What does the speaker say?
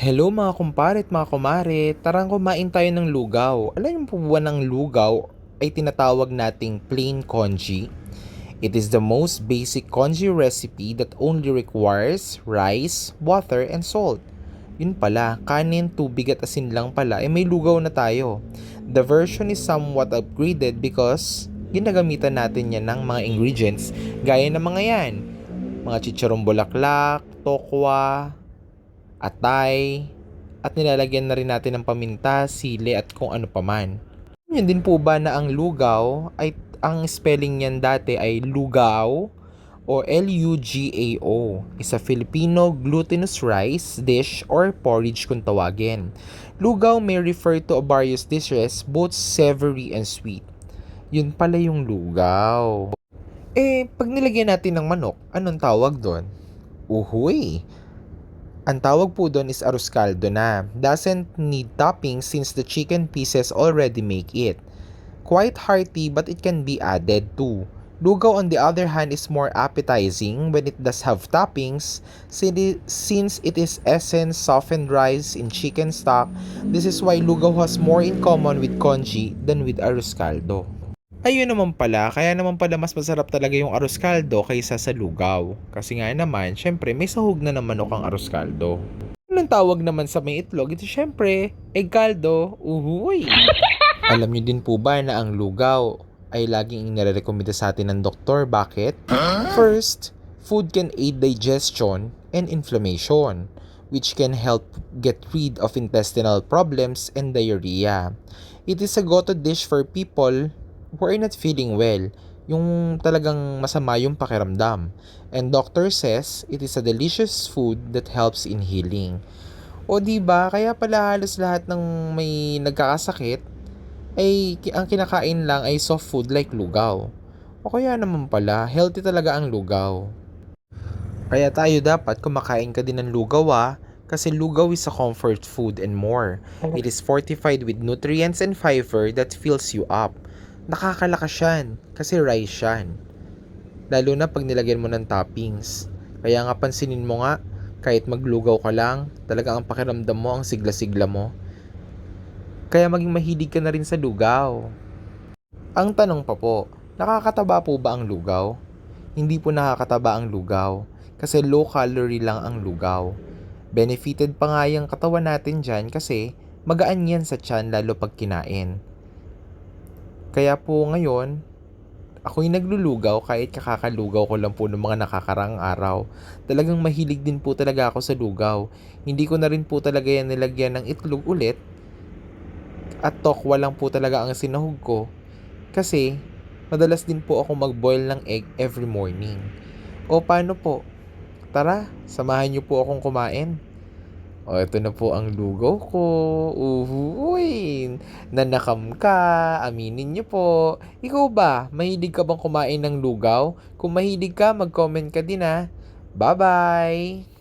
Hello mga kumpare at mga kumare, tarang kumain tayo ng lugaw. Alam niyo po ba ng lugaw ay tinatawag nating plain congee? It is the most basic congee recipe that only requires rice, water, and salt. Yun pala, kanin, tubig at asin lang pala, may lugaw na tayo. The version is somewhat upgraded because ginagamitan natin yan ng mga ingredients gaya ng mga yan. Mga chicharong bulaklak, tokwa, atay, at nilalagyan na rin natin ng paminta, sili at kung ano paman. Yun din po ba na ang lugaw ay ang spelling niyan dati ay lugaw o Lugao, is a Filipino glutinous rice dish or porridge kung tawagin. Lugaw may refer to various dishes, both savory and sweet. Yun pala yung lugaw. Pag nilagyan natin ng manok, anong tawag doon? Uhuy! Ang tawag po doon is arroz caldo na. Doesn't need toppings since the chicken pieces already make it. Quite hearty but it can be added too. Lugaw on the other hand is more appetizing when it does have toppings since it is essence softened rice in chicken stock. This is why lugaw has more in common with congee than with arroz caldo. Ayun naman pala, kaya naman pala mas masarap talaga yung arroz caldo kaysa sa lugaw. Kasi nga naman, syempre may sahog na ng manok ang arroz caldo. Anong tawag naman sa may itlog? Ito syempre, egg caldo. Uhuy! Alam niyo din po ba na ang lugaw ay laging inirekomenda sa atin ng doktor? Bakit? First, food can aid digestion and inflammation, which can help get rid of intestinal problems and diarrhea. It is a go-to dish for people who are not feeling well, yung talagang masama yung pakiramdam. And doctor says it is a delicious food that helps in healing. O di ba kaya pala halos lahat ng may nagkakasakit ay ang kinakain lang ay soft food like lugaw. O kaya naman pala healthy talaga ang lugaw. Kaya tayo dapat kumakain ka din ng lugaw kasi lugaw is a comfort food and more. It is fortified with nutrients and fiber that fills you up. Nakakalakas yan kasi rice yan. Lalo na pag nilagyan mo ng toppings. Kaya nga pansinin mo nga, kahit maglugaw ka lang, talagang ang pakiramdam mo ang sigla-sigla mo. Kaya maging mahilig ka na rin sa lugaw. Ang tanong pa po, nakakataba po ba ang lugaw? Hindi po nakakataba ang lugaw kasi low calorie lang ang lugaw. Benefited pa nga yung katawan natin dyan kasi magaan yan sa tiyan lalo pag kinain. Kaya po ngayon, ako'y naglulugaw kahit kakakalugaw ko lang po ng mga nakakarang araw. Talagang mahilig din po talaga ako sa lugaw. Hindi ko na rin po talaga yan nilagyan ng itlog ulit at tokwa lang po talaga ang sinahog ko. Kasi madalas din po ako mag-boil ng egg every morning. O paano po? Tara, samahan niyo po akong kumain. O, ito na po ang lugaw ko. Uhuy! Nanakam ka. Aminin niyo po. Ikaw ba? Mahilig ka bang kumain ng lugaw? Kung mahilig ka, mag-comment ka din. Bye-bye!